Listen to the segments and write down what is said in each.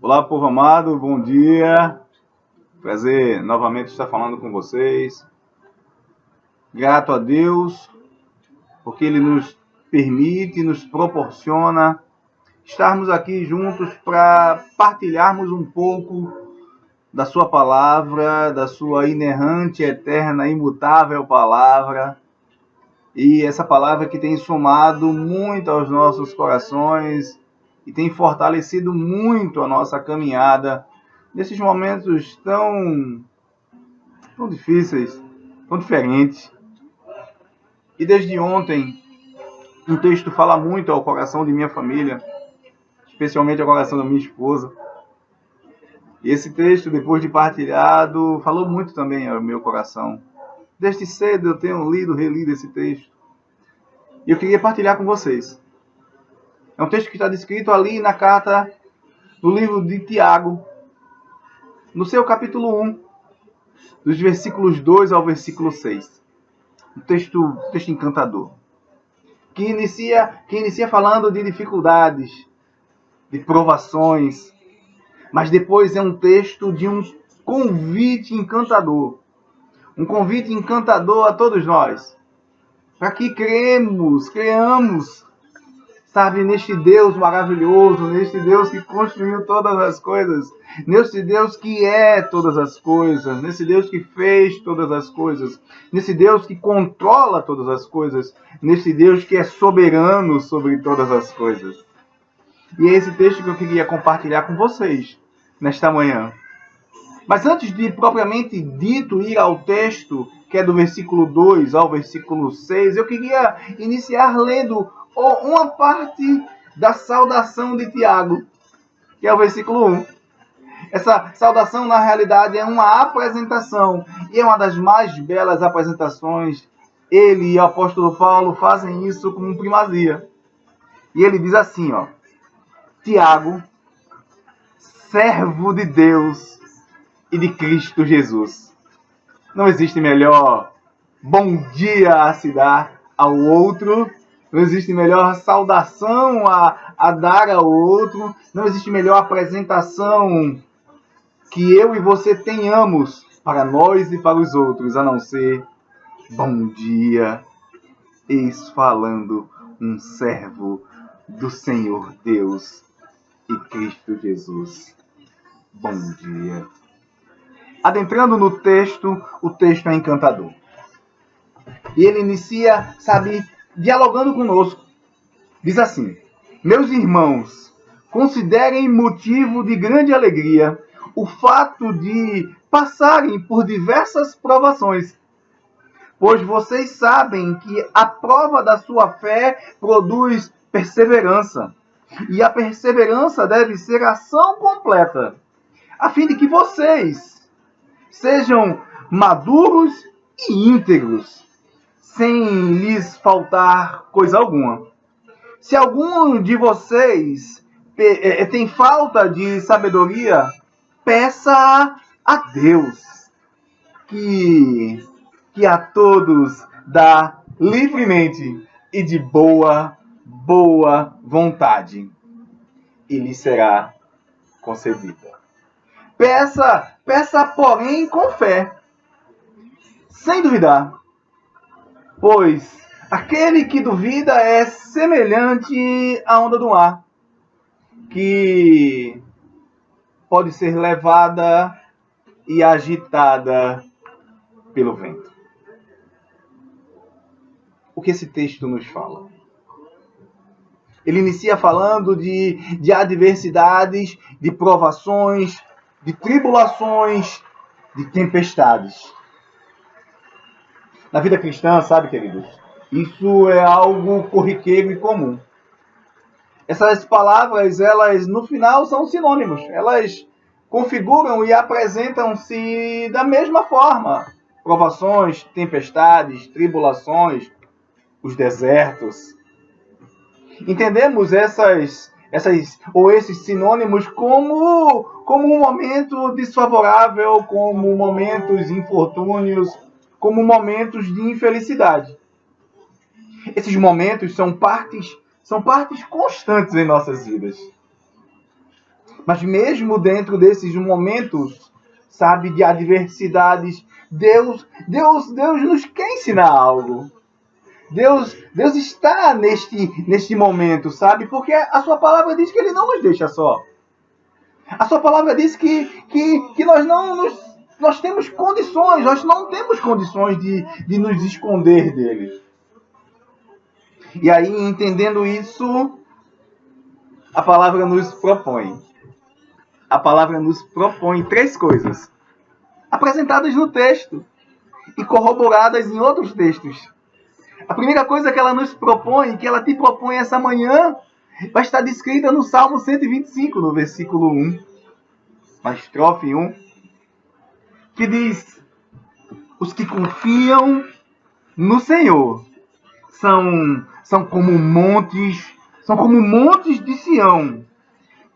Olá, povo amado, bom dia. Prazer novamente estar falando com vocês. Grato a Deus, porque Ele nos permite, nos proporciona estarmos aqui juntos para partilharmos um pouco da Sua palavra, da Sua inerrante, eterna, imutável palavra. E essa palavra que tem somado muito aos nossos corações e tem fortalecido muito a nossa caminhada nesses momentos tão difíceis, tão diferentes. E desde ontem, um texto fala muito ao coração de minha família, especialmente ao coração da minha esposa. E esse texto, depois de partilhado, falou muito também ao meu coração. Desde cedo eu tenho lido, relido esse texto. E eu queria partilhar com vocês. É um texto que está descrito ali na carta, no livro de Tiago, no seu capítulo 1, dos versículos 2 ao versículo 6. Um texto encantador. Que inicia falando de dificuldades, de provações, mas depois é um texto de um convite encantador. Um convite encantador a todos nós. Para que creamos, sabe, neste Deus maravilhoso, neste Deus que construiu todas as coisas, neste Deus que é todas as coisas, nesse Deus que fez todas as coisas, nesse Deus que controla todas as coisas, nesse Deus que é soberano sobre todas as coisas. E é esse texto que eu queria compartilhar com vocês nesta manhã. Mas antes de propriamente dito ir ao texto, que é do versículo 2 ao versículo 6, eu queria iniciar lendo uma parte da saudação de Tiago, que é o versículo 1. Essa saudação, na realidade, é uma apresentação, e é uma das mais belas apresentações. Ele e o apóstolo Paulo fazem isso como primazia. E ele diz assim, ó: Tiago, servo de Deus e de Cristo Jesus. Não existe melhor bom dia a se dar ao outro, não existe melhor saudação a dar ao outro, não existe melhor apresentação que eu e você tenhamos para nós e para os outros, a não ser bom dia. Eis falando um servo do Senhor Deus e Cristo Jesus. Bom dia. Adentrando no texto, o texto é encantador. E ele inicia, sabe, dialogando conosco. Diz assim: meus irmãos, considerem motivo de grande alegria o fato de passarem por diversas provações, pois vocês sabem que a prova da sua fé produz perseverança, e a perseverança deve ser ação completa, a fim de que vocês sejam maduros e íntegros, sem lhes faltar coisa alguma. Se algum de vocês tem falta de sabedoria, peça a Deus, que a todos dá livremente e de boa vontade, e lhe será concedida. Peça, porém, com fé, sem duvidar, pois aquele que duvida é semelhante à onda do mar, que pode ser levada e agitada pelo vento. O que esse texto nos fala? Ele inicia falando de adversidades, de provações, de tribulações, de tempestades. Na vida cristã, sabe, queridos, isso é algo corriqueiro e comum. Essas palavras, elas no final são sinônimos. Elas configuram e apresentam-se da mesma forma. Provações, tempestades, tribulações, os desertos. Entendemos esses sinônimos como um momento desfavorável, como momentos infortúnios, como momentos de infelicidade. Esses momentos são partes constantes em nossas vidas. Mas mesmo dentro desses momentos, sabe, de adversidades, Deus nos quer ensinar algo. Deus está neste momento, sabe? Porque a sua palavra diz que Ele não nos deixa só. A sua palavra diz que nós temos condições, nós não temos condições de nos esconder dele. E aí, entendendo isso, a palavra nos propõe. A palavra nos propõe 3 coisas, apresentadas no texto e corroboradas em outros textos. A primeira coisa que ela nos propõe, que ela te propõe essa manhã, vai estar descrita no Salmo 125, no versículo 1, na estrofe 1, que diz: os que confiam no Senhor são como montes de Sião,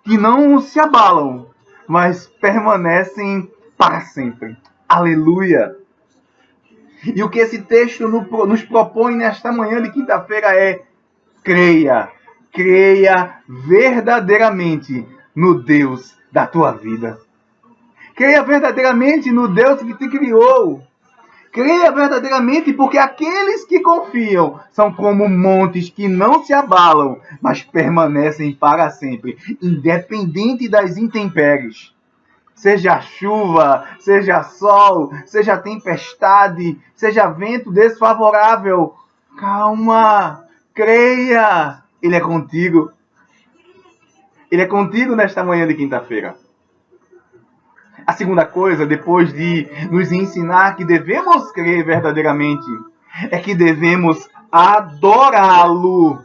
que não se abalam, mas permanecem para sempre. Aleluia! E o que esse texto nos propõe nesta manhã de quinta-feira é: creia verdadeiramente no Deus da tua vida. Creia verdadeiramente no Deus que te criou. Creia verdadeiramente, porque aqueles que confiam são como montes que não se abalam, mas permanecem para sempre, independente das intempéries. Seja chuva, seja sol, seja tempestade, seja vento desfavorável. Calma, creia, Ele é contigo. Ele é contigo nesta manhã de quinta-feira. A segunda coisa, depois de nos ensinar que devemos crer verdadeiramente, é que devemos adorá-lo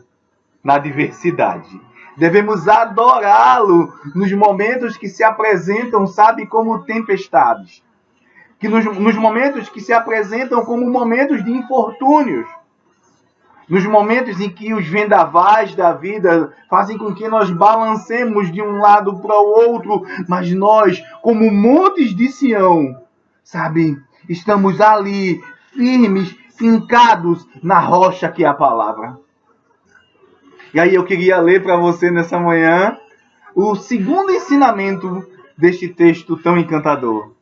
na adversidade. Devemos adorá-lo nos momentos que se apresentam, sabe, como tempestades. Que nos momentos que se apresentam como momentos de infortúnios. Nos momentos em que os vendavais da vida fazem com que nós balancemos de um lado para o outro, mas nós, como montes de Sião, sabe, estamos ali, firmes, fincados na rocha que é a palavra. E aí eu queria ler para você nessa manhã o segundo ensinamento deste texto tão encantador.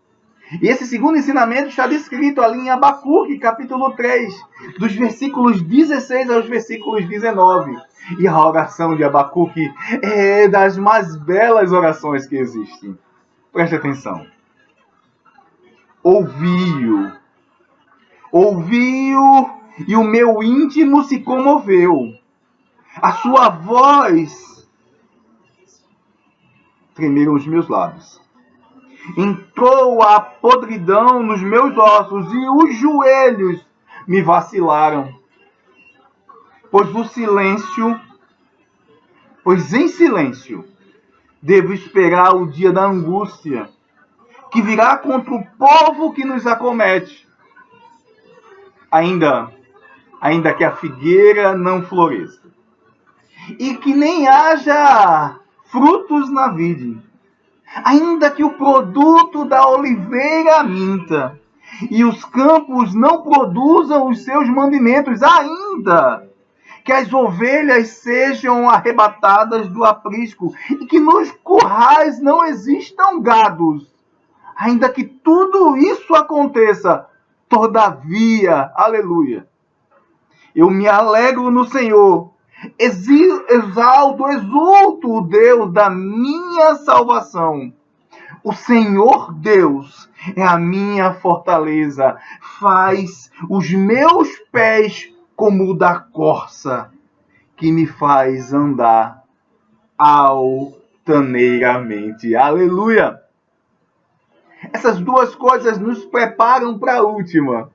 E esse segundo ensinamento está descrito ali em Abacuque, capítulo 3, dos versículos 16 aos versículos 19. E a oração de Abacuque é das mais belas orações que existem. Preste atenção. Ouvi-o, e o meu íntimo se comoveu. A sua voz tremeram os meus lábios. Entrou a podridão nos meus ossos e os joelhos me vacilaram. Pois em silêncio devo esperar o dia da angústia, que virá contra o povo que nos acomete. Ainda que a figueira não floresça, e que nem haja frutos na vide, ainda que o produto da oliveira minta, e os campos não produzam os seus mantimentos, ainda que as ovelhas sejam arrebatadas do aprisco, e que nos currais não existam gados, ainda que tudo isso aconteça, todavia, aleluia, eu me alegro no Senhor, exulto o Deus da minha salvação. O Senhor Deus é a minha fortaleza, faz os meus pés como o da corça, que me faz andar altaneiramente. Aleluia! Essas duas coisas nos preparam para a última.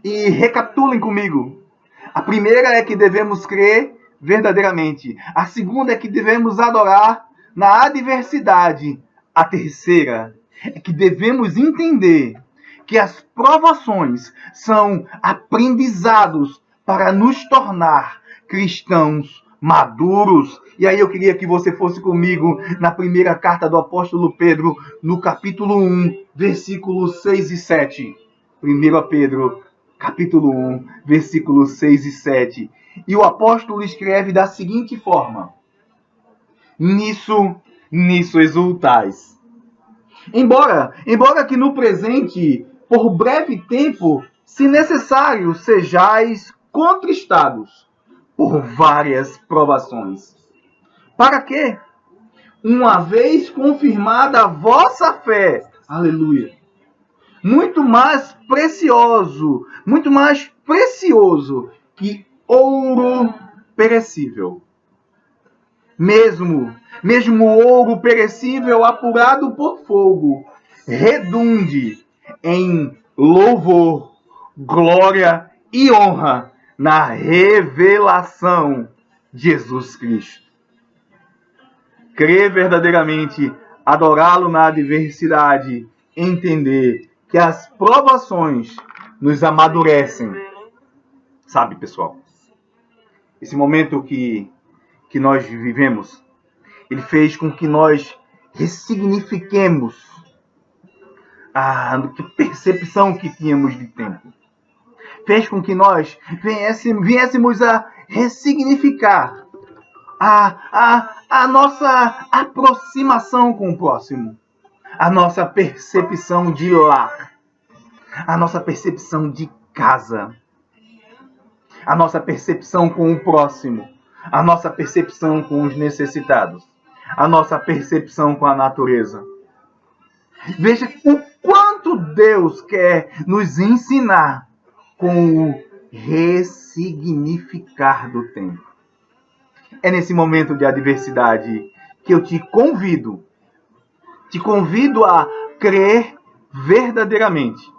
E recapitulem comigo. A primeira é que devemos crer verdadeiramente. A segunda é que devemos adorar na adversidade. A terceira é que devemos entender que as provações são aprendizados para nos tornar cristãos maduros. E aí eu queria que você fosse comigo na primeira carta do apóstolo Pedro, no capítulo 1, versículos 6 e 7. 1 Pedro, capítulo 1, versículos 6 e 7. E o apóstolo escreve da seguinte forma: Nisso nisso exultais. Embora que no presente, por breve tempo, se necessário, sejais contristados por várias provações. Para quê? Uma vez confirmada a vossa fé, aleluia, muito mais precioso que ouro perecível. Mesmo ouro perecível apurado por fogo, redunde em louvor, glória e honra na revelação de Jesus Cristo. Crer verdadeiramente, adorá-lo na adversidade, entender que as provações nos amadurecem. Sabe, pessoal, esse momento que nós vivemos, ele fez com que nós ressignifiquemos a percepção que tínhamos de tempo. Fez com que nós viéssemos a ressignificar a nossa aproximação com o próximo, a nossa percepção de lar, a nossa percepção de casa, a nossa percepção com o próximo, a nossa percepção com os necessitados, a nossa percepção com a natureza. Veja o quanto Deus quer nos ensinar com o ressignificar do tempo. É nesse momento de adversidade que eu te convido a crer verdadeiramente,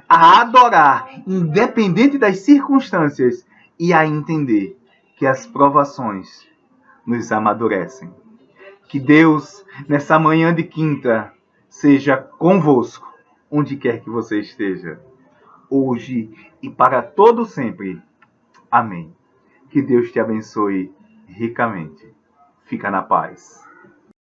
a adorar, independente das circunstâncias, e a entender que as provações nos amadurecem. Que Deus, nessa manhã de quinta, seja convosco, onde quer que você esteja, hoje e para todo sempre. Amém. Que Deus te abençoe ricamente. Fica na paz.